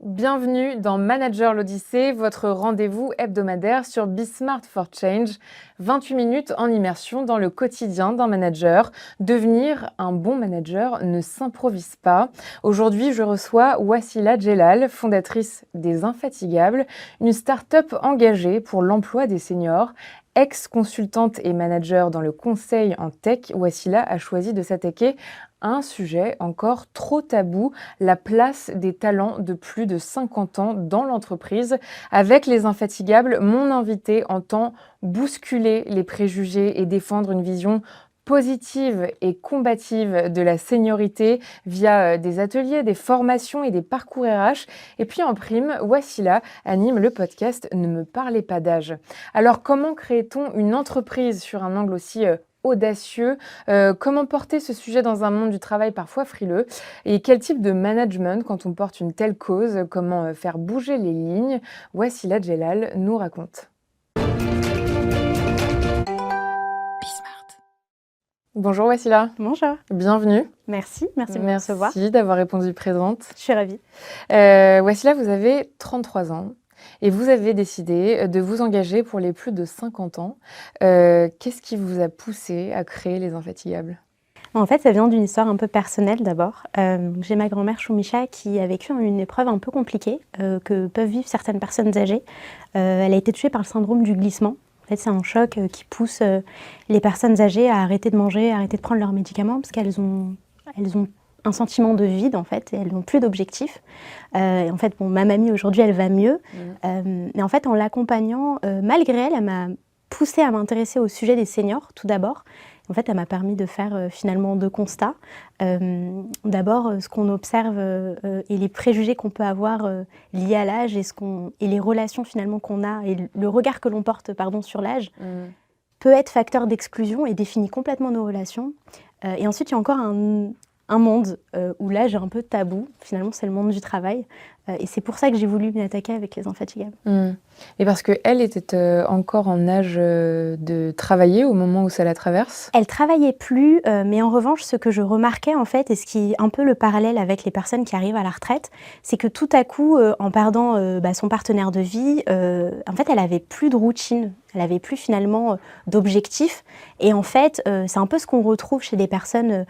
Bienvenue dans Manager l'Odyssée, votre rendez-vous hebdomadaire sur Be Smart for Change. 28 minutes en immersion dans le quotidien d'un manager. Devenir un bon manager ne s'improvise pas. Aujourd'hui, je reçois Wassila Djellal, fondatrice des Infatigables, une start-up engagée pour l'emploi des seniors. Ex-consultante et manager dans le conseil en tech, Wassila a choisi de s'attaquer à un sujet encore trop tabou, la place des talents de plus de 50 ans dans l'entreprise. Avec les Infatigables, mon invité entend bousculer les préjugés et défendre une vision positive et combative de la seniorité via des ateliers, des formations et des parcours RH. Et puis en prime, Wassila anime le podcast Ne me parlez pas d'âge. Alors comment crée-t-on une entreprise sur un angle aussi audacieux, comment porter ce sujet dans un monde du travail parfois frileux et quel type de management quand on porte une telle cause, comment faire bouger les lignes. Wassila Djellal nous raconte. Bonjour Wassila. Bonjour. Bienvenue. Merci de me recevoir. Merci d'avoir répondu présente. Je suis ravie. Wassila, vous avez 33 ans et vous avez décidé de vous engager pour les plus de 50 ans. Qu'est-ce qui vous a poussé à créer les Infatigables ? En fait, ça vient d'une histoire un peu personnelle d'abord. J'ai ma grand-mère Choumicha qui a vécu une épreuve un peu compliquée que peuvent vivre certaines personnes âgées. Elle a été touchée par le syndrome du glissement. En fait, c'est un choc qui pousse les personnes âgées à arrêter de manger, à arrêter de prendre leurs médicaments parce qu'elles ont un sentiment de vide en fait et elles n'ont plus d'objectifs. Et en fait, ma mamie aujourd'hui, elle va mieux. Mais en fait, en l'accompagnant, malgré elle, elle m'a poussée à m'intéresser au sujet des seniors tout d'abord. En fait, elle m'a permis de faire finalement 2 constats. D'abord, ce qu'on observe et les préjugés qu'on peut avoir liés à l'âge et les relations finalement qu'on a et le regard que l'on porte sur l'âge peut être facteur d'exclusion et définit complètement nos relations. Et ensuite, il y a encore un monde où l'âge est un peu tabou. Finalement, c'est le monde du travail. Et c'est pour ça que j'ai voulu m'y attaquer avec les Infatigables. Et parce qu'elle était encore en âge de travailler au moment où ça la traverse ? Elle travaillait plus, mais en revanche, ce que je remarquais en fait, et ce qui est un peu le parallèle avec les personnes qui arrivent à la retraite, c'est que tout à coup, en perdant son partenaire de vie, en fait, elle avait plus de routine. Elle avait plus finalement d'objectifs. Et en fait, c'est un peu ce qu'on retrouve chez des personnes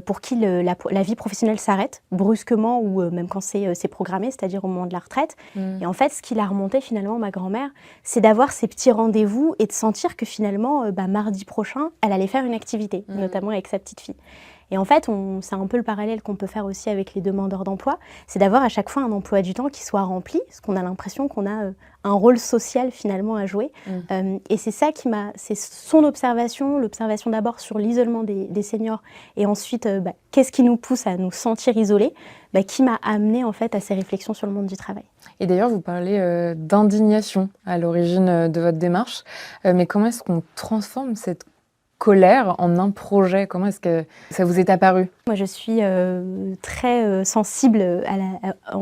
pour qui la vie professionnelle s'arrête brusquement ou même quand c'est programmé, c'est-à-dire au moment de la retraite. Et en fait, ce qui l'a remonté finalement, ma grand-mère, c'est d'avoir ces petits rendez-vous et de sentir que finalement, mardi prochain, elle allait faire une activité, notamment avec sa petite fille. Et en fait, c'est un peu le parallèle qu'on peut faire aussi avec les demandeurs d'emploi, c'est d'avoir à chaque fois un emploi du temps qui soit rempli, parce qu'on a l'impression qu'on a un rôle social finalement à jouer. Et c'est ça c'est son observation, l'observation d'abord sur l'isolement des seniors, et ensuite, qu'est-ce qui nous pousse à nous sentir isolés, qui m'a amenée en fait à ces réflexions sur le monde du travail. Et d'ailleurs, vous parlez d'indignation à l'origine de votre démarche, mais comment est-ce qu'on transforme cette colère en un projet? Comment est-ce que ça vous est apparu? Moi, je suis très sensible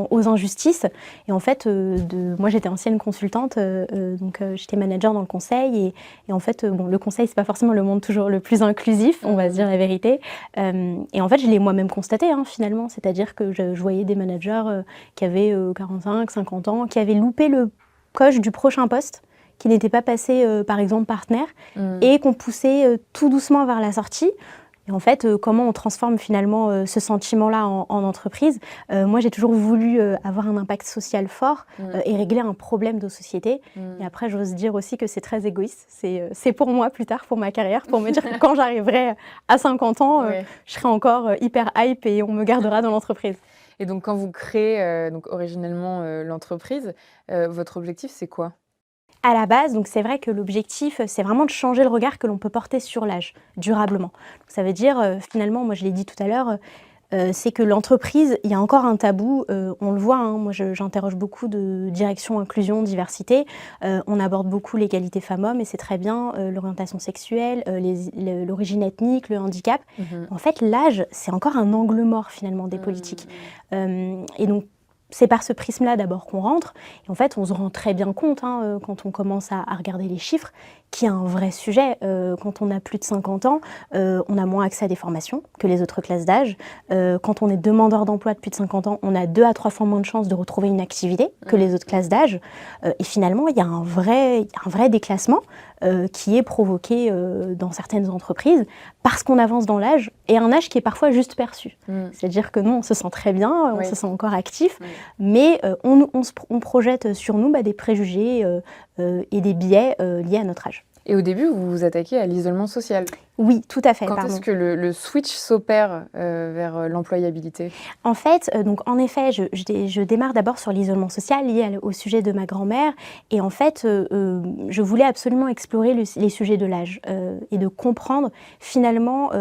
aux injustices. Et en fait, moi, j'étais ancienne consultante, donc j'étais manager dans le conseil. Et en fait, le conseil, c'est pas forcément le monde toujours le plus inclusif, on va se dire la vérité. Et en fait, je l'ai moi-même constaté, finalement. C'est-à-dire que je voyais des managers qui avaient 45, 50 ans, qui avaient loupé le coche du prochain poste, qui n'étaient pas passés, par exemple, partenaires, et qu'on poussait tout doucement vers la sortie. Et en fait, comment on transforme finalement ce sentiment-là en entreprise. Moi, j'ai toujours voulu avoir un impact social fort et régler un problème de société. Et après, j'ose dire aussi que c'est très égoïste. C'est pour moi plus tard, pour ma carrière, pour me dire que quand j'arriverai à 50 ans, je serai encore hyper hype et on me gardera dans l'entreprise. Et donc, quand vous créez donc originellement l'entreprise, votre objectif, c'est quoi ? À la base, donc c'est vrai que l'objectif, c'est vraiment de changer le regard que l'on peut porter sur l'âge, durablement. Donc ça veut dire, finalement, moi je l'ai dit tout à l'heure, c'est que l'entreprise, il y a encore un tabou, on le voit, moi j'interroge beaucoup de direction, inclusion, diversité, on aborde beaucoup l'égalité femmes-hommes et c'est très bien, l'orientation sexuelle, l'origine ethnique, le handicap. En fait, l'âge, c'est encore un angle mort finalement des politiques. Et donc, c'est par ce prisme-là d'abord qu'on rentre. Et en fait, on se rend très bien compte, quand on commence à regarder les chiffres, qu'il y a un vrai sujet. Quand on a plus de 50 ans, on a moins accès à des formations que les autres classes d'âge. Quand on est demandeur d'emploi de plus de 50 ans, on a 2 à 3 fois moins de chances de retrouver une activité que les autres classes d'âge. Et finalement, il y a un vrai déclassement qui est provoqué dans certaines entreprises parce qu'on avance dans l'âge, et un âge qui est parfois juste perçu. C'est-à-dire que nous, on se sent très bien, on se sent encore actif, mais on projette sur nous des préjugés et des biais liés à notre âge. Et au début, vous vous attaquez à l'isolement social. Oui, tout à fait. Quand est-ce que le switch s'opère vers l'employabilité? En fait, donc en effet, je démarre d'abord sur l'isolement social lié au sujet de ma grand-mère. Et en fait, je voulais absolument explorer les sujets de l'âge et de comprendre finalement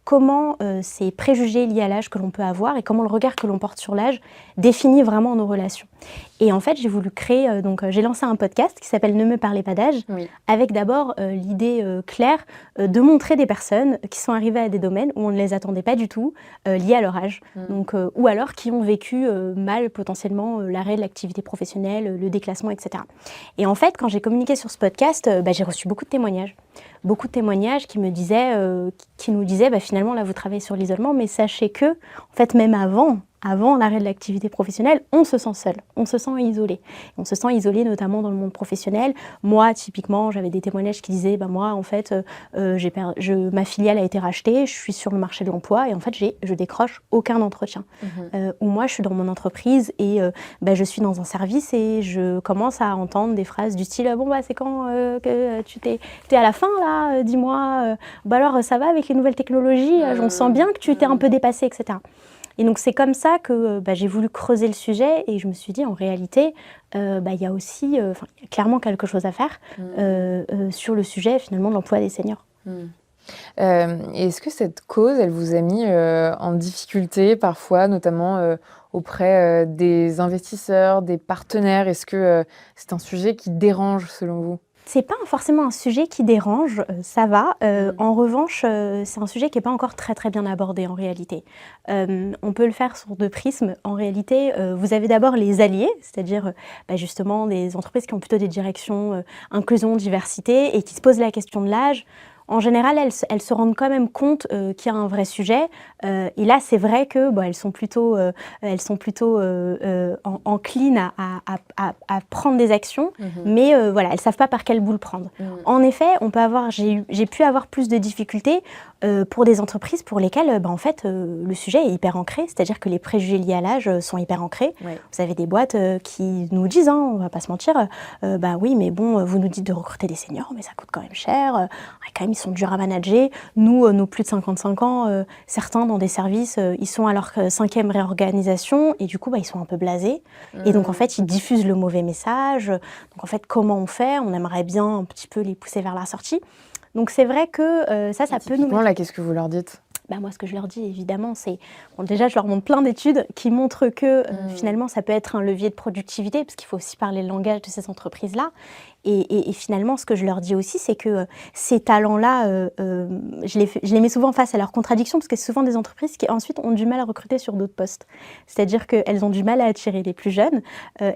comment ces préjugés liés à l'âge que l'on peut avoir et comment le regard que l'on porte sur l'âge définit vraiment nos relations. Et en fait, j'ai voulu créer, j'ai lancé un podcast qui s'appelle « Ne me parlez pas d'âge », avec d'abord l'idée claire de montrer des personnes qui sont arrivées à des domaines où on ne les attendait pas du tout, liés à leur âge, ou alors qui ont vécu mal potentiellement l'arrêt de l'activité professionnelle, le déclassement, etc. Et en fait, quand j'ai communiqué sur ce podcast, j'ai reçu beaucoup de témoignages qui me disaient, qui nous disaient finalement là vous travaillez sur l'isolement, mais sachez que en fait même avant l'arrêt de l'activité professionnelle, on se sent seul, on se sent isolé. On se sent isolé notamment dans le monde professionnel. Moi, typiquement, j'avais des témoignages qui disaient moi, en fait, ma filiale a été rachetée, je suis sur le marché de l'emploi et en fait, je décroche aucun entretien. Ou moi, je suis dans mon entreprise et je suis dans un service et je commence à entendre des phrases du style c'est quand que tu t'es à la fin là, dis-moi, alors ça va avec les nouvelles technologies, on sent bien que tu t'es un peu dépassé, etc. Et donc c'est comme ça que j'ai voulu creuser le sujet et je me suis dit en réalité il y a aussi y a clairement quelque chose à faire sur le sujet finalement de l'emploi des seniors. Est-ce que cette cause, elle vous a mis en difficulté parfois, notamment auprès des investisseurs, des partenaires? Est-ce que c'est un sujet qui dérange selon vous? C'est pas forcément un sujet qui dérange, ça va. En revanche, c'est un sujet qui n'est pas encore très très bien abordé en réalité. On peut le faire sur 2 prismes. En réalité, vous avez d'abord les alliés, c'est-à-dire justement des entreprises qui ont plutôt des directions inclusion, diversité et qui se posent la question de l'âge. En général, elles se rendent quand même compte qu'il y a un vrai sujet. Et là, c'est vrai que elles sont plutôt enclines à prendre des actions, mais elles ne savent pas par quelle boule prendre. En effet, j'ai pu avoir plus de difficultés pour des entreprises pour lesquelles en fait, le sujet est hyper ancré, c'est-à-dire que les préjugés liés à l'âge sont hyper ancrés. Vous avez des boîtes qui nous disent, on ne va pas se mentir, oui, mais bon, vous nous dites de recruter des seniors, mais ça coûte quand même cher, quand même, ils sont durs à manager. Nous, nos plus de 55 ans, certains dans des services, ils sont à leur 5e réorganisation et du coup, ils sont un peu blasés. Et donc, en fait, ils diffusent le mauvais message. Donc, en fait, comment on fait? On aimerait bien un petit peu les pousser vers la sortie. Donc, c'est vrai que ça peut nous... Là, qu'est-ce que vous leur dites? Moi, ce que je leur dis, évidemment, c'est... déjà, je leur montre plein d'études qui montrent que finalement, ça peut être un levier de productivité, parce qu'il faut aussi parler le langage de ces entreprises-là. Et finalement, ce que je leur dis aussi, c'est que ces talents-là, je les mets souvent face à leurs contradictions, parce que c'est souvent des entreprises qui ensuite ont du mal à recruter sur d'autres postes. C'est-à-dire qu'elles ont du mal à attirer les plus jeunes.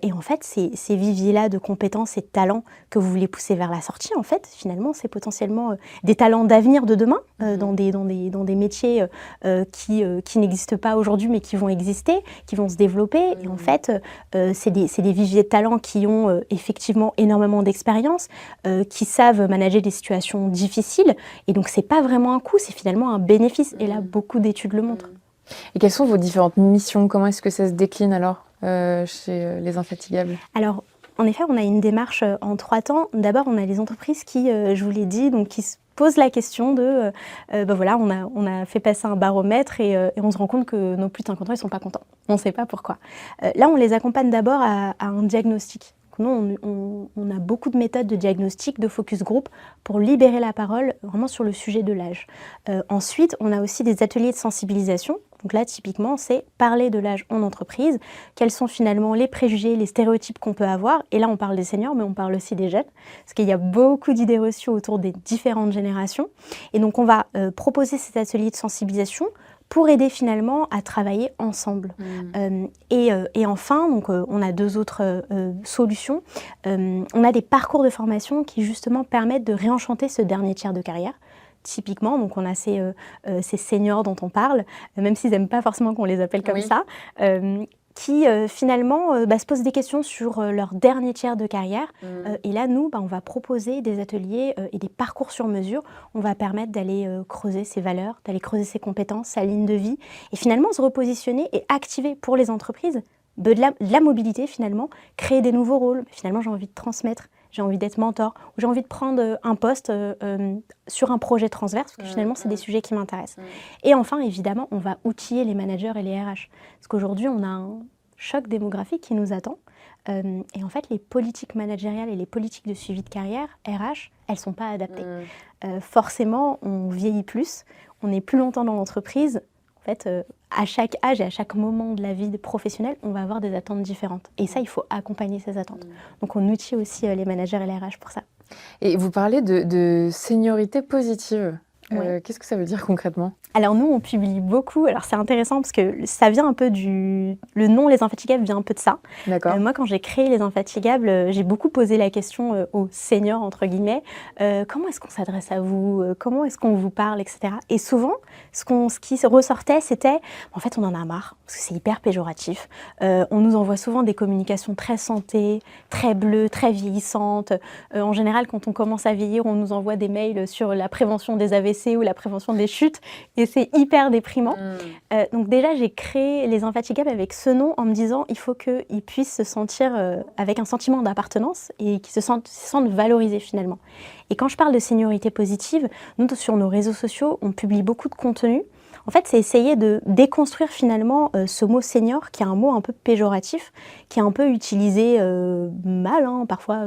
Et en fait, ces viviers-là de compétences et de talents que vous voulez pousser vers la sortie, en fait, finalement, c'est potentiellement des talents d'avenir de demain, dans des métiers qui n'existent pas aujourd'hui, mais qui vont exister, qui vont se développer. Et en fait, c'est des viviers de talents qui ont effectivement énormément d'expérience, qui savent manager des situations difficiles. Et donc, c'est pas vraiment un coût, c'est finalement un bénéfice. Et là, beaucoup d'études le montrent. Et quelles sont vos différentes missions? Comment est-ce que ça se décline alors chez les Infatigables? Alors, en effet, on a une démarche en 3 temps. D'abord, on a les entreprises qui, je vous l'ai dit, donc qui se posent la question de, on a fait passer un baromètre et on se rend compte que nos plus de 50 ans, ils ne sont pas contents. On ne sait pas pourquoi. Là, on les accompagne d'abord à un diagnostic. Nous, on a beaucoup de méthodes de diagnostic, de focus group, pour libérer la parole vraiment sur le sujet de l'âge. Ensuite, on a aussi des ateliers de sensibilisation. Donc là, typiquement, c'est parler de l'âge en entreprise, quels sont finalement les préjugés, les stéréotypes qu'on peut avoir. Et là, on parle des seniors, mais on parle aussi des jeunes, parce qu'il y a beaucoup d'idées reçues autour des différentes générations. Et donc, on va proposer ces ateliers de sensibilisation pour aider finalement à travailler ensemble. Et enfin, donc, on a 2 autres solutions. On a des parcours de formation qui justement permettent de réenchanter ce dernier tiers de carrière. Typiquement, donc on a ces seniors dont on parle, même s'ils n'aiment pas forcément qu'on les appelle comme ça, qui finalement se posent des questions sur leur dernier tiers de carrière. Et là, nous, on va proposer des ateliers et des parcours sur mesure. On va permettre d'aller creuser ses valeurs, d'aller creuser ses compétences, sa ligne de vie, et finalement se repositionner et activer pour les entreprises de la mobilité finalement, créer des nouveaux rôles. Finalement, j'ai envie de transmettre, j'ai envie d'être mentor, ou j'ai envie de prendre un poste sur un projet transverse, parce que finalement, c'est des sujets qui m'intéressent. Et enfin, évidemment, on va outiller les managers et les RH. Parce qu'aujourd'hui, on a un choc démographique qui nous attend. Et en fait, les politiques managériales et les politiques de suivi de carrière, RH, elles ne sont pas adaptées. Forcément, on vieillit plus, on est plus longtemps dans l'entreprise. En fait, à chaque âge et à chaque moment de la vie professionnelle, on va avoir des attentes différentes. Et ça, il faut accompagner ces attentes. Donc, on outille aussi les managers et les RH pour ça. Et vous parlez de seniorité positive. Ouais. Qu'est-ce que ça veut dire concrètement ? Alors nous, on publie beaucoup. Alors c'est intéressant parce que ça vient un peu le nom Les Infatigables vient un peu de ça. D'accord. Moi, quand j'ai créé Les Infatigables, j'ai beaucoup posé la question aux seniors, entre guillemets, comment est-ce qu'on s'adresse à vous, comment est-ce qu'on vous parle, etc. Et souvent, ce qui ressortait, c'était, en fait, on en a marre, parce que c'est hyper péjoratif. On nous envoie souvent des communications très santé, très bleues, très vieillissantes. En général, quand on commence à vieillir, on nous envoie des mails sur la prévention des AVC ou la prévention des chutes. Et c'est hyper déprimant. Donc déjà, j'ai créé Les Infatigables avec ce nom en me disant il faut qu'ils puissent se sentir avec un sentiment d'appartenance et qu'ils se sentent valorisés finalement. Et quand je parle de seniorité positive, nous, sur nos réseaux sociaux, on publie beaucoup de contenu. En fait, c'est essayer de déconstruire finalement ce mot senior, qui est un mot un peu péjoratif, qui est un peu utilisé mal, parfois,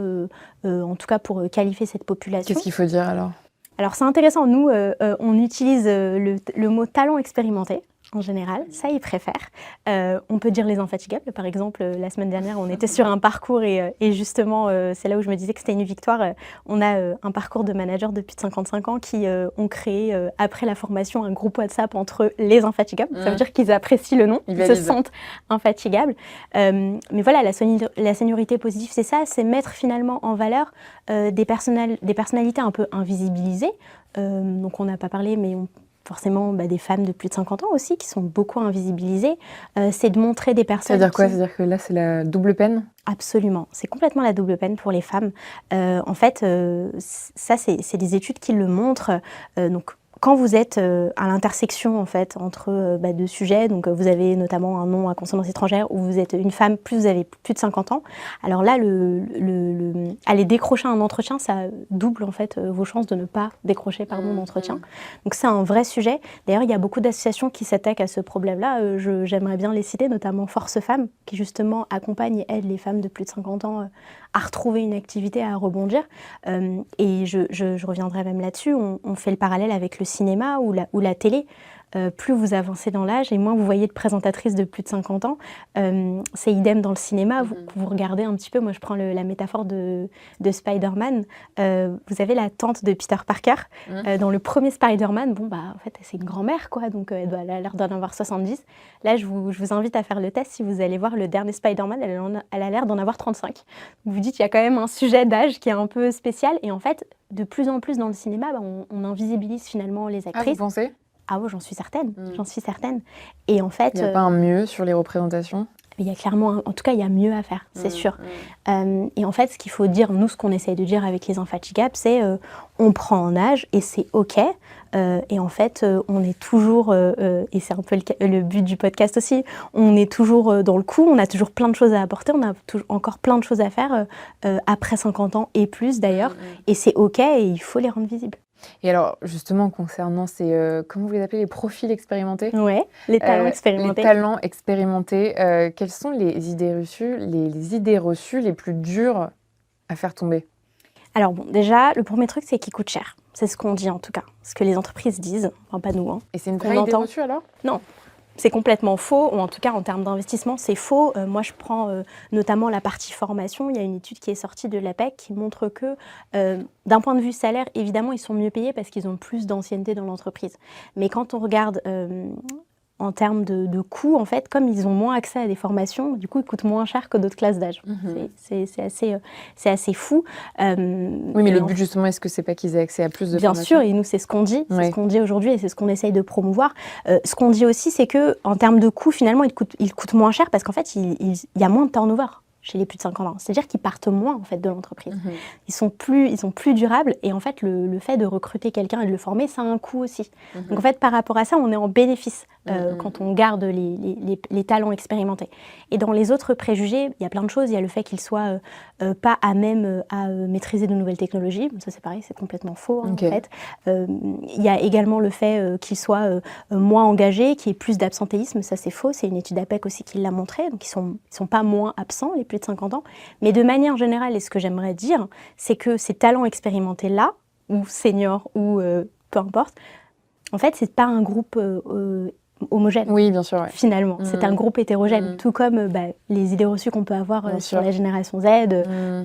en tout cas pour qualifier cette population. Qu'est-ce qu'il faut dire alors ? Alors c'est intéressant, nous, on utilise le mot talent expérimenté en général, ça ils préfèrent. On peut dire les infatigables, par exemple, la semaine dernière on était sur un parcours et justement c'est là où je me disais que c'était une victoire. On a un parcours de managers de plus de 55 ans qui ont créé après la formation un groupe WhatsApp entre les infatigables, ça veut dire qu'ils apprécient le nom, ils se sentent infatigables. Mais voilà, la seniorité positive c'est ça, c'est mettre finalement en valeur des personnalités un peu invisibilisées. Donc on n'a pas parlé mais forcément des femmes de plus de 50 ans aussi qui sont beaucoup invisibilisées. C'est de montrer des personnes... C'est-à-dire quoi ? C'est-à-dire que là c'est la double peine ? Absolument, c'est complètement la double peine pour les femmes. En fait, ça c'est des études qui le montrent. Donc, quand vous êtes à l'intersection en fait entre deux sujets, donc vous avez notamment un nom à consonance étrangère ou vous êtes une femme, plus vous avez plus de 50 ans, alors là, aller décrocher un entretien, ça double en fait vos chances de ne pas décrocher d'entretien. Donc c'est un vrai sujet. D'ailleurs, il y a beaucoup d'associations qui s'attaquent à ce problème-là. J'aimerais bien les citer, notamment Force Femmes, qui justement accompagne et aide les femmes de plus de 50 ans à retrouver une activité, à rebondir. Et je reviendrai même là-dessus, on fait le parallèle avec le cinéma ou la télé. Plus vous avancez dans l'âge et moins vous voyez de présentatrices de plus de 50 ans. C'est idem dans le cinéma. Vous regardez un petit peu, moi je prends la métaphore de Spider-Man. Vous avez la tante de Peter Parker. Dans le premier Spider-Man, en fait c'est une grand-mère, quoi, donc elle a l'air d'en avoir 70. Là, je vous invite à faire le test. Si vous allez voir le dernier Spider-Man, elle a l'air d'en avoir 35. Vous vous dites qu'il y a quand même un sujet d'âge qui est un peu spécial. Et en fait, de plus en plus dans le cinéma, on invisibilise finalement les actrices. Ah, vous pensez ? Ah oui, j'en suis certaine. Et en fait... Il n'y a pas un mieux sur les représentations ? Il y a clairement, en tout cas, il y a mieux à faire, c'est sûr. Et en fait, ce qu'il faut dire, nous, ce qu'on essaye de dire avec les infatigables, c'est on prend en âge et c'est OK. Et en fait, on est toujours, et c'est un peu le but du podcast aussi, on est toujours dans le coup, on a toujours plein de choses à apporter, on a encore plein de choses à faire après 50 ans et plus d'ailleurs. Et c'est OK et il faut les rendre visibles. Et alors, justement, concernant ces, comment vous les appelez, les profils expérimentés ? Oui, les talents expérimentés. Les talents expérimentés, quelles sont les idées reçues les plus dures à faire tomber ? Alors bon, déjà, le premier truc, c'est qu'ils coûtent cher. C'est ce qu'on dit en tout cas, ce que les entreprises disent, enfin pas nous. Et c'est une vraie idée reçue alors ? Non. C'est complètement faux, ou en tout cas en termes d'investissement, c'est faux. Moi, je prends notamment la partie formation. Il y a une étude qui est sortie de l'APEC qui montre que, d'un point de vue salaire, évidemment, ils sont mieux payés parce qu'ils ont plus d'ancienneté dans l'entreprise. Mais quand on regarde en termes de coûts, en fait, comme ils ont moins accès à des formations, du coup, ils coûtent moins cher que d'autres classes d'âge. C'est assez fou. Oui, mais le but, justement, est-ce que c'est pas qu'ils aient accès à plus de Bien formations? sûr, et nous, c'est ce qu'on dit, c'est Ouais. ce qu'on dit aujourd'hui et c'est ce qu'on essaye de promouvoir. Ce qu'on dit aussi, c'est qu'en termes de coûts, finalement, ils coûtent moins cher parce qu'en fait, il y a moins de turnover chez les plus de 50 ans. C'est-à-dire qu'ils partent moins, en fait, de l'entreprise. Ils sont plus durables et en fait, le fait de recruter quelqu'un et de le former, ça a un coût aussi. Donc, en fait, par rapport à ça, on est en bénéfice quand on garde les talents expérimentés. Et dans les autres préjugés, il y a plein de choses. Il y a le fait qu'ils soient pas à même à maîtriser de nouvelles technologies. Ça, c'est pareil, c'est complètement faux, Ok. en fait. Il y a également le fait qu'ils soient moins engagés, qu'il y ait plus d'absentéisme. Ça, c'est faux. C'est une étude APEC aussi qui l'a montré. Donc, ils sont pas moins absents, les plus de 50 ans. Mais de manière générale, et ce que j'aimerais dire, c'est que ces talents expérimentés-là, ou seniors, ou peu importe, en fait, c'est pas un groupe homogène. Oui, bien sûr. Ouais. Finalement, c'est un groupe hétérogène, tout comme les idées reçues qu'on peut avoir Bien sur sûr. la génération Z.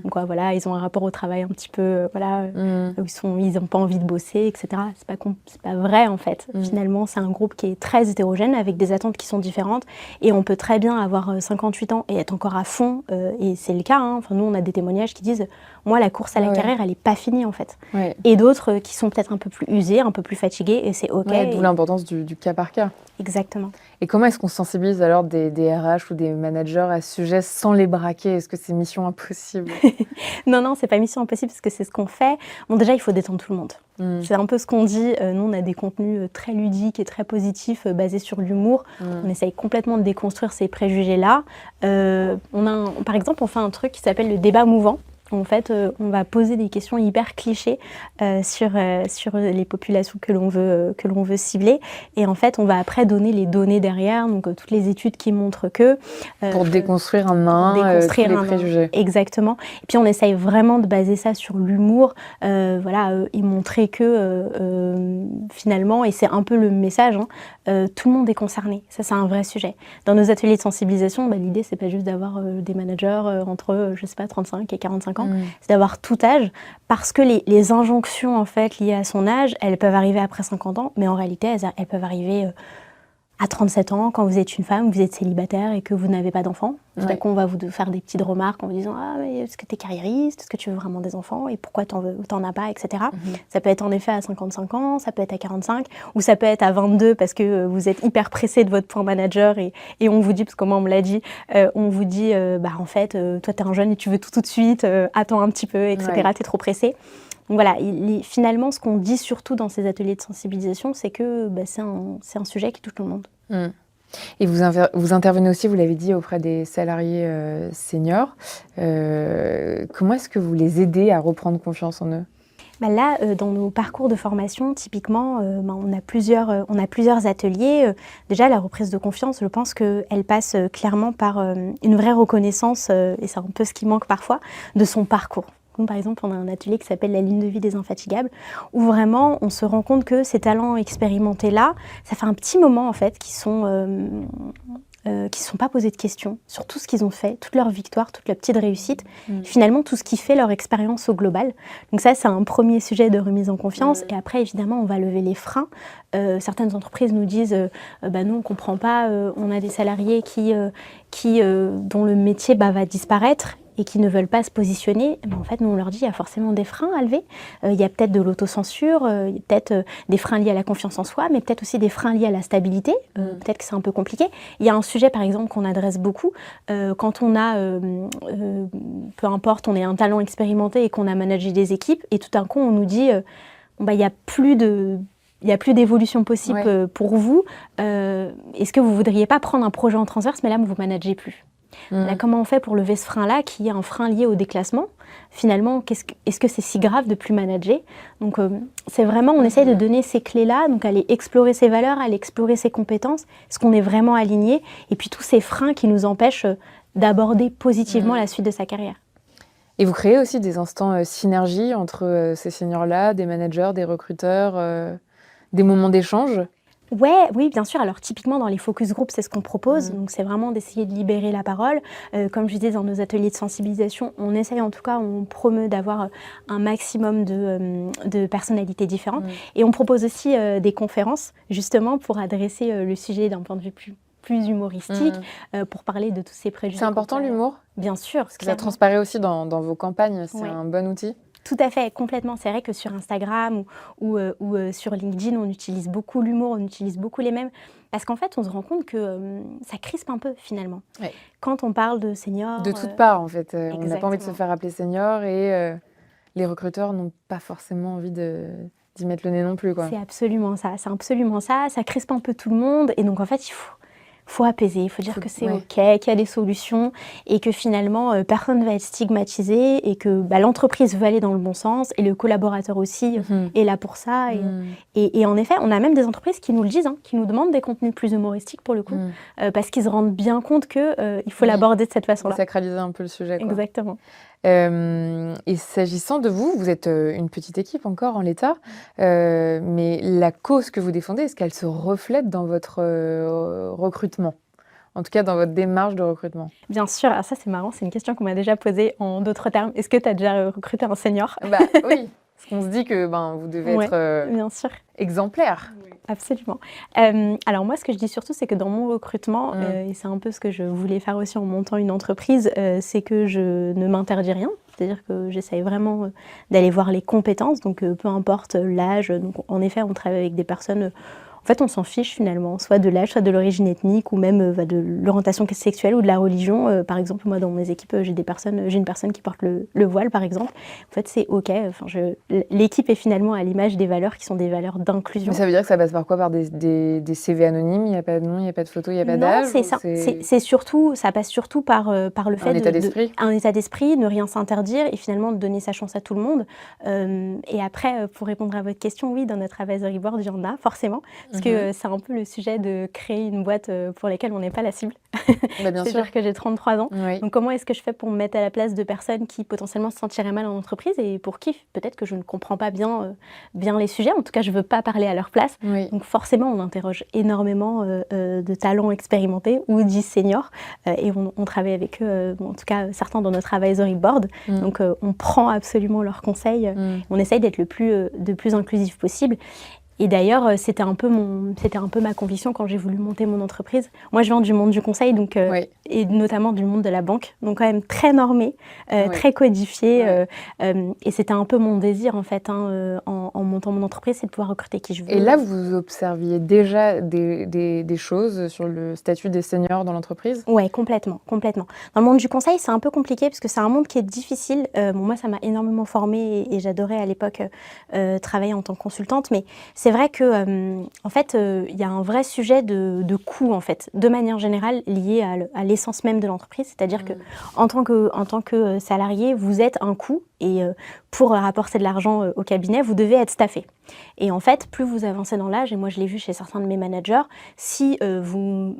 Donc, voilà, ils ont un rapport au travail un petit peu, où ils n'ont pas envie de bosser, etc. C'est pas vrai en fait. Finalement, c'est un groupe qui est très hétérogène avec des attentes qui sont différentes et on peut très bien avoir 58 ans et être encore à fond. Et c'est le cas. Enfin, nous, on a des témoignages qui disent moi, la course à la carrière, elle n'est pas finie en fait. Ouais. Et d'autres qui sont peut-être un peu plus usés, un peu plus fatigués et c'est ok. D'où l'importance du cas par cas. Exactement. Et comment est-ce qu'on sensibilise alors des RH ou des managers à ce sujet sans les braquer? Est-ce que c'est mission impossible? Non, c'est pas mission impossible parce que c'est ce qu'on fait. Bon, déjà, il faut détendre tout le monde. C'est un peu ce qu'on dit. Nous, on a des contenus très ludiques et très positifs basés sur l'humour. On essaye complètement de déconstruire ces préjugés-là. Par exemple, on fait un truc qui s'appelle le débat mouvant. En fait, on va poser des questions hyper clichés sur les populations que l'on veut cibler. Et en fait, on va après donner les données derrière, donc toutes les études qui montrent que... pour déconstruire tous les préjugés. Exactement. Et puis, on essaye vraiment de baser ça sur l'humour, et montrer que finalement, et c'est un peu le message, tout le monde est concerné. Ça, c'est un vrai sujet. Dans nos ateliers de sensibilisation, l'idée, c'est pas juste d'avoir des managers entre, 35 et 45 ans, c'est d'avoir tout âge, parce que les injonctions en fait liées à son âge, elles peuvent arriver après 50 ans, mais en réalité, elles peuvent arriver à 37 ans, quand vous êtes une femme, vous êtes célibataire et que vous n'avez pas d'enfants. Tout à coup, on va vous faire des petites remarques en vous disant « Ah, mais est-ce que tu es carriériste? Est-ce que tu veux vraiment des enfants? Et pourquoi t'en as pas ?» etc. Ça peut être en effet à 55 ans, ça peut être à 45, ou ça peut être à 22 parce que vous êtes hyper pressé de votre point manager et on vous dit, parce que moi on me l'a dit, on vous dit en fait, toi t'es un jeune et tu veux tout de suite, attends un petit peu, etc. T'es trop pressé. Donc voilà, finalement, ce qu'on dit surtout dans ces ateliers de sensibilisation, c'est que c'est un sujet qui touche tout le monde. Et vous intervenez aussi, vous l'avez dit, auprès des salariés seniors. Comment est-ce que vous les aidez à reprendre confiance en eux? Là, dans nos parcours de formation, typiquement, on a plusieurs ateliers. Déjà, la reprise de confiance, je pense qu'elle passe clairement par une vraie reconnaissance, et c'est un peu ce qui manque parfois, de son parcours. Nous, par exemple, on a un atelier qui s'appelle la ligne de vie des infatigables, où vraiment on se rend compte que ces talents expérimentés-là, ça fait un petit moment en fait qui ne sont pas posés de questions sur tout ce qu'ils ont fait, toutes leurs victoires, toutes leurs petites réussites, finalement tout ce qui fait leur expérience au global. Donc ça, c'est un premier sujet de remise en confiance. Et après, évidemment, on va lever les freins. Certaines entreprises nous disent nous, on ne comprend pas, on a des salariés dont le métier va disparaître et qui ne veulent pas se positionner, en fait, nous, on leur dit qu'il y a forcément des freins à lever. Il y a peut-être de l'autocensure, il y a peut-être des freins liés à la confiance en soi, mais peut-être aussi des freins liés à la stabilité. Peut-être que c'est un peu compliqué. Il y a un sujet, par exemple, qu'on adresse beaucoup. Quand on a, peu importe, on est un talent expérimenté et qu'on a managé des équipes, et tout d'un coup, on nous dit il n'y a plus d'évolution possible pour vous. Est-ce que vous ne voudriez pas prendre un projet en transverse, mais là, vous ne managez plus? Là, comment on fait pour lever ce frein-là, qui est un frein lié au déclassement? Finalement, est-ce que c'est si grave de plus manager? Donc, c'est vraiment, on essaye de donner ces clés-là, donc aller explorer ses valeurs, aller explorer ses compétences, est-ce qu'on est vraiment aligné? Et puis, tous ces freins qui nous empêchent d'aborder positivement la suite de sa carrière. Et vous créez aussi des instants synergie entre ces seniors-là, des managers, des recruteurs, des moments d'échange? Ouais, oui, bien sûr. Alors typiquement dans les focus group, c'est ce qu'on propose. Mmh. Donc c'est vraiment d'essayer de libérer la parole. Comme je disais dans nos ateliers de sensibilisation, on essaye en tout cas, on promeut d'avoir un maximum de personnalités différentes. Mmh. Et on propose aussi des conférences justement pour adresser le sujet d'un point de vue plus humoristique, pour parler de tous ces préjugés. C'est important l'humour? Bien sûr, Parce que ça transparaît aussi dans vos campagnes, c'est Ouais. un bon outil? Tout à fait, complètement. C'est vrai que sur Instagram ou sur LinkedIn, on utilise beaucoup l'humour, on utilise beaucoup les mèmes. Parce qu'en fait, on se rend compte que ça crispe un peu finalement. Ouais. Quand on parle de seniors. De toutes parts en fait. On n'a pas envie de se Exactement. faire appeler senior et les recruteurs n'ont pas forcément envie d'y mettre le nez non plus, quoi. C'est absolument ça, c'est absolument ça. Ça crispe un peu tout le monde. Et donc en fait, il faut apaiser, il faut dire que c'est ouais. OK, qu'il y a des solutions et que finalement, personne ne va être stigmatisé et que l'entreprise veut aller dans le bon sens et le collaborateur aussi Mmh. est là pour ça. Et en effet, on a même des entreprises qui nous le disent, hein, qui nous demandent des contenus plus humoristiques pour le coup, parce qu'ils se rendent bien compte qu'il faut Oui. l'aborder de cette façon-là. Sacraliser un peu le sujet, quoi. Exactement. Et s'agissant de vous, vous êtes une petite équipe encore en l'état, mais la cause que vous défendez, est-ce qu'elle se reflète dans votre recrutement? En tout cas, dans votre démarche de recrutement? Bien sûr, alors ça c'est marrant, c'est une question qu'on m'a déjà posée en d'autres termes. Est-ce que tu as déjà recruté un senior? Bah oui, parce qu'on se dit que vous devez Ouais, être bien sûr. exemplaire. Absolument. Alors moi, ce que je dis surtout, c'est que dans mon recrutement, et c'est un peu ce que je voulais faire aussi en montant une entreprise, c'est que je ne m'interdis rien. C'est-à-dire que j'essaye vraiment d'aller voir les compétences, donc peu importe l'âge. Donc en effet, on travaille avec des personnes. En fait, on s'en fiche finalement, soit de l'âge, soit de l'origine ethnique, ou même de l'orientation sexuelle ou de la religion. Par exemple, moi, dans mes équipes, j'ai une personne qui porte le voile, par exemple. En fait, c'est OK. Enfin, l'équipe est finalement à l'image des valeurs qui sont des valeurs d'inclusion. Mais ça veut dire que ça passe par quoi? Par des CV anonymes? Il n'y a pas de nom, il n'y a pas de photo, il n'y a pas d'âge? Non, c'est ça. C'est surtout, ça passe surtout par le fait Un état d'esprit? un état d'esprit, ne rien s'interdire et finalement de donner sa chance à tout le monde. Et après, pour répondre à votre question, oui, dans notre advisory board, il y en a forcément. Parce que c'est un peu le sujet de créer une boîte pour laquelle on n'est pas la cible. Bah, bien sûr. C'est-à-dire que j'ai 33 ans. Oui. Donc comment est-ce que je fais pour me mettre à la place de personnes qui potentiellement se sentiraient mal en entreprise et pour qui peut-être que je ne comprends pas bien les sujets. En tout cas, je ne veux pas parler à leur place. Oui. Donc forcément, on interroge énormément de talents expérimentés ou dits seniors et on travaille avec eux, en tout cas certains dans notre advisory board. Donc on prend absolument leurs conseils. On essaye d'être le plus inclusif possible. Et d'ailleurs, c'était un peu ma conviction quand j'ai voulu monter mon entreprise. Moi, je viens du monde du conseil, donc, Oui. et notamment du monde de la banque, donc quand même très normé, Oui. très codifié. Ouais. Et c'était un peu mon désir, en fait, en montant mon entreprise, c'est de pouvoir recruter qui je veux. Et là, vous observiez déjà des choses sur le statut des seniors dans l'entreprise? Ouais, complètement, complètement. Dans le monde du conseil, c'est un peu compliqué parce que c'est un monde qui est difficile. Bon, moi, ça m'a énormément formée et j'adorais à l'époque travailler en tant que consultante, mais c'est vrai que, en fait, il y a un vrai sujet de coût, en fait, de manière générale, lié à l'essence même de l'entreprise. C'est-à-dire que en tant que salarié, vous êtes un coût et pour rapporter de l'argent au cabinet, vous devez être staffé. Et en fait, plus vous avancez dans l'âge, et moi je l'ai vu chez certains de mes managers, si vous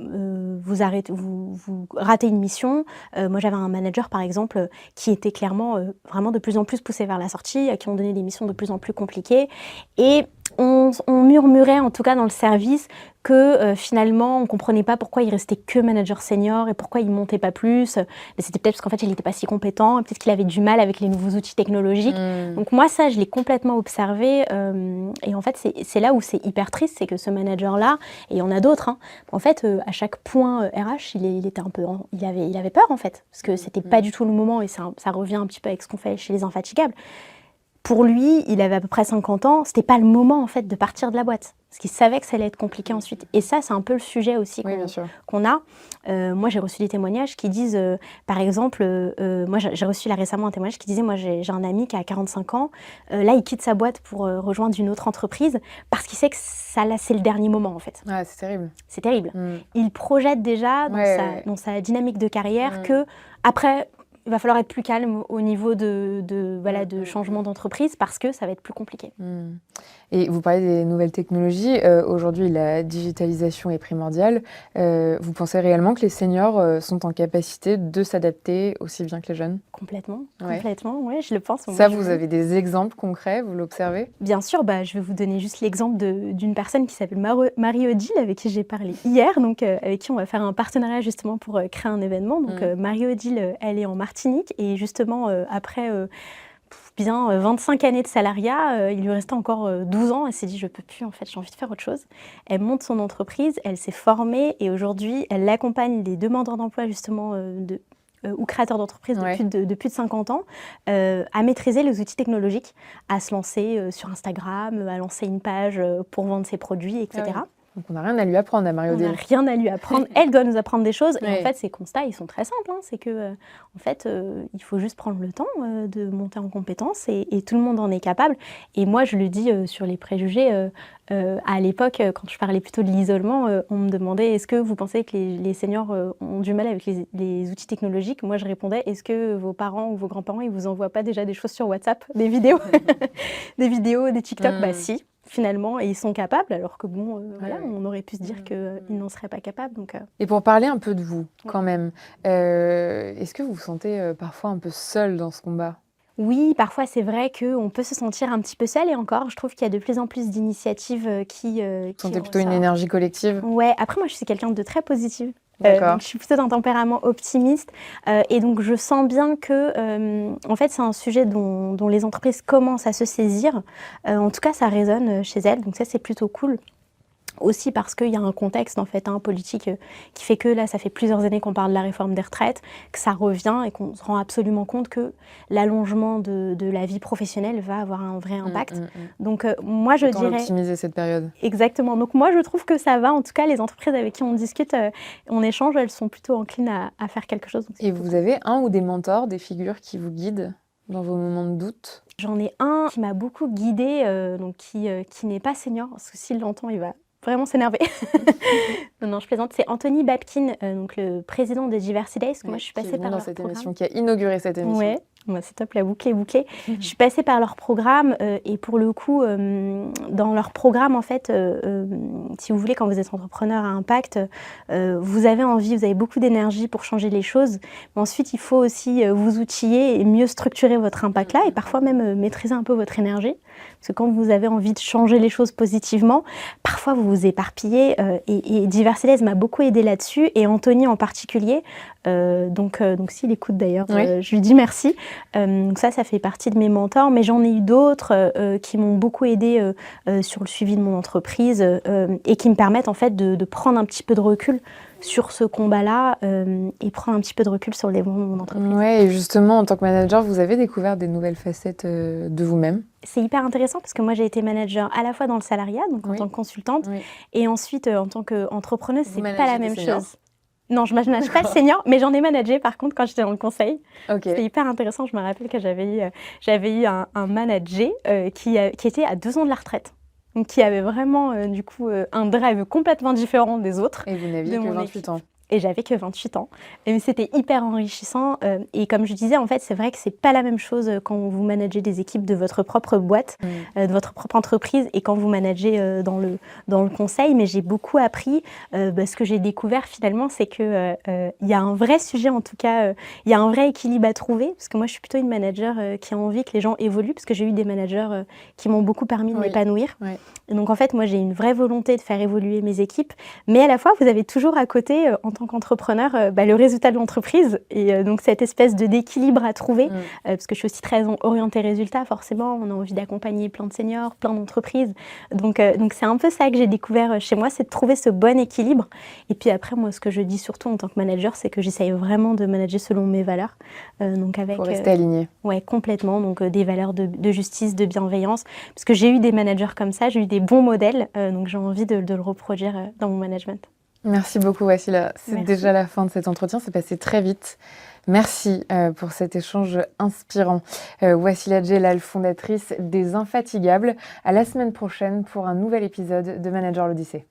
ratez une mission, moi j'avais un manager par exemple qui était clairement vraiment de plus en plus poussé vers la sortie, à qui on donnait des missions de plus en plus compliquées, et on murmurait en tout cas dans le service que finalement on ne comprenait pas pourquoi il restait que manager senior et pourquoi il ne montait pas plus. Mais c'était peut-être parce qu'en fait il n'était pas si compétent, peut-être qu'il avait du mal avec les nouveaux outils technologiques. Donc moi ça je l'ai complètement observé et en fait c'est là où c'est hyper triste, c'est que ce manager-là, et il y en a d'autres, hein, en fait à chaque point RH il était un peu, il avait peur en fait, parce que c'était pas du tout le moment et ça revient un petit peu avec ce qu'on fait chez les infatigables. Pour lui, il avait à peu près 50 ans, c'était pas le moment en fait de partir de la boîte, parce qu'il savait que ça allait être compliqué ensuite. Et ça, c'est un peu le sujet aussi qu'on a. Moi, j'ai reçu des témoignages qui disent, par exemple, moi j'ai reçu là récemment un témoignage qui disait, moi j'ai un ami qui a 45 ans, là il quitte sa boîte pour rejoindre une autre entreprise, parce qu'il sait que ça là c'est le dernier moment en fait. Ah, c'est terrible. C'est terrible. Il projette déjà dans sa dynamique de carrière que après, il va falloir être plus calme au niveau de changement d'entreprise parce que ça va être plus compliqué. Et vous parlez des nouvelles technologies. Aujourd'hui, la digitalisation est primordiale. Vous pensez réellement que les seniors sont en capacité de s'adapter aussi bien que les jeunes ? Complètement, Ouais. complètement, ouais, je le pense. Ça, vous avez des exemples concrets, vous l'observez? Bien sûr, je vais vous donner juste l'exemple d'une personne qui s'appelle Marie-Odile, avec qui j'ai parlé hier, donc avec qui on va faire un partenariat justement pour créer un événement. Donc Marie-Odile, elle est en Martinique et justement après bien 25 années de salariat, il lui restait encore 12 ans. Elle s'est dit: «Je peux plus en fait, j'ai envie de faire autre chose». Elle monte son entreprise, elle s'est formée et aujourd'hui, elle accompagne les demandeurs d'emploi justement, ou créateurs d'entreprises Ouais. de plus de 50 ans, à maîtriser les outils technologiques, à se lancer, sur Instagram, à lancer une page, pour vendre ses produits et Ah oui. cetera. Donc on n'a rien à lui apprendre à On n'a Marie-Odile. rien à lui apprendre. Elle doit nous apprendre des choses et en Ouais. fait, ces constats, ils sont très simples, hein. C'est que, en fait, il faut juste prendre le temps, de monter en compétences et tout le monde en est capable et moi, je le dis, sur les préjugés, à l'époque, quand je parlais plutôt de l'isolement, on me demandait: «Est-ce que vous pensez que les seniors, ont du mal avec les outils technologiques?» Moi, je répondais: «Est-ce que vos parents ou vos grands-parents, ils vous envoient pas déjà des choses sur WhatsApp, des vidéos?» Des vidéos, des TikTok? Bah si, finalement et ils sont capables alors que bon, voilà, ouais. on aurait pu se dire qu'ils n'en seraient pas capables donc Et pour parler un peu de vous, Ouais. quand même, est-ce que vous vous sentez, parfois un peu seule dans ce combat? Oui, parfois c'est vrai qu'on peut se sentir un petit peu seul et encore, je trouve qu'il y a de plus en plus d'initiatives, qui Vous sentez plutôt une ressortent. énergie collective? Ouais, après moi je suis quelqu'un de très positif, D'accord. donc je suis plutôt d'un tempérament optimiste, et donc je sens bien que, en fait c'est un sujet dont les entreprises commencent à se saisir. En tout cas ça résonne, chez elles, donc ça c'est plutôt cool. Aussi parce qu'il y a un contexte en fait, hein, politique, qui fait que là, ça fait plusieurs années qu'on parle de la réforme des retraites, que ça revient et qu'on se rend absolument compte que l'allongement de la vie professionnelle va avoir un vrai impact. Donc moi je Autant dirais l'optimiser cette période. exactement, donc moi je trouve que ça va. En tout cas les entreprises avec qui on discute, on échange, elles sont plutôt enclines à faire quelque chose. Donc c'est Et plutôt vous cool. avez un ou des mentors, des figures qui vous guident dans vos moments de doute? J'en ai un qui m'a beaucoup guidée, donc qui n'est pas senior, parce que s'il l'entend, il va vraiment s'énerver. Non, non, je plaisante. C'est Anthony Babkin, donc le président de Diversity Days, parce que moi Ouais, je suis qui est passée venu par dans leur cette programme. émission, qui a inauguré cette émission. Ouais, bah, c'est top, la boucle est bouclée. Je suis passée par leur programme, et pour le coup, dans leur programme, en fait, si vous voulez, quand vous êtes entrepreneur à impact, vous avez beaucoup d'énergie pour changer les choses. Mais ensuite, il faut aussi, vous outiller et mieux structurer votre impact-là et parfois même, maîtriser un peu votre énergie. Parce que quand vous avez envie de changer les choses positivement, parfois vous vous éparpillez, et Diversity Days m'a beaucoup aidée là-dessus et Anthony en particulier. Donc s'il écoute d'ailleurs, Oui. je lui dis merci. Donc ça fait partie de mes mentors, mais j'en ai eu d'autres, qui m'ont beaucoup aidée, sur le suivi de mon entreprise, et qui me permettent en fait de prendre un petit peu de recul sur ce combat-là, et prendre un petit peu de recul sur l'évolution de mon entreprise. Ouais, et justement, en tant que manager, vous avez découvert des nouvelles facettes, de vous-même? C'est hyper intéressant parce que moi j'ai été manager à la fois dans le salariat, donc en Oui. tant que consultante, Oui. et ensuite, en tant qu'entrepreneuse, Vous c'est pas managez la des même seniors? chose. Non, je manage pas le senior, mais j'en ai managé par contre quand j'étais dans le conseil. OK. C'était hyper intéressant. Je me rappelle que j'avais eu un manager, qui était à 2 ans de la retraite. Donc qui avait vraiment, du coup, un drive complètement différent des autres Et vous n'aviez de que mon 28 équipe. ans? Et j'avais que 28 ans. Mais c'était hyper enrichissant, et comme je disais, en fait, c'est vrai que c'est pas la même chose, quand vous managez des équipes de votre propre boîte, de votre propre entreprise et quand vous managez, dans le conseil. Mais j'ai beaucoup appris, ce que j'ai découvert finalement, c'est que, il y a un vrai sujet en tout cas, il y a un vrai équilibre à trouver. Parce que moi, je suis plutôt une manager, qui a envie que les gens évoluent, parce que j'ai eu des managers, qui m'ont beaucoup permis de Oui. m'épanouir. Oui. Et donc en fait, moi, j'ai une vraie volonté de faire évoluer mes équipes, mais à la fois, vous avez toujours à côté, en tant qu'entrepreneur, le résultat de l'entreprise et donc cette espèce d'équilibre à trouver, parce que je suis aussi très orientée résultat, forcément. On a envie d'accompagner plein de seniors, plein d'entreprises. Donc c'est un peu ça que j'ai découvert, chez moi, c'est de trouver ce bon équilibre. Et puis après, moi, ce que je dis surtout en tant que manager, c'est que j'essaye vraiment de manager selon mes valeurs. Donc avec, Faut rester aligné. ouais, complètement. Donc des valeurs de justice, de bienveillance. Parce que j'ai eu des managers comme ça, j'ai eu des bons modèles, donc j'ai envie de le reproduire, dans mon management. Merci beaucoup, Wassila. C'est Merci. déjà la fin de cet entretien, c'est passé très vite. Merci, pour cet échange inspirant. Wassila Djellal, fondatrice des Infatigables. À la semaine prochaine pour un nouvel épisode de Manager l'Odyssée.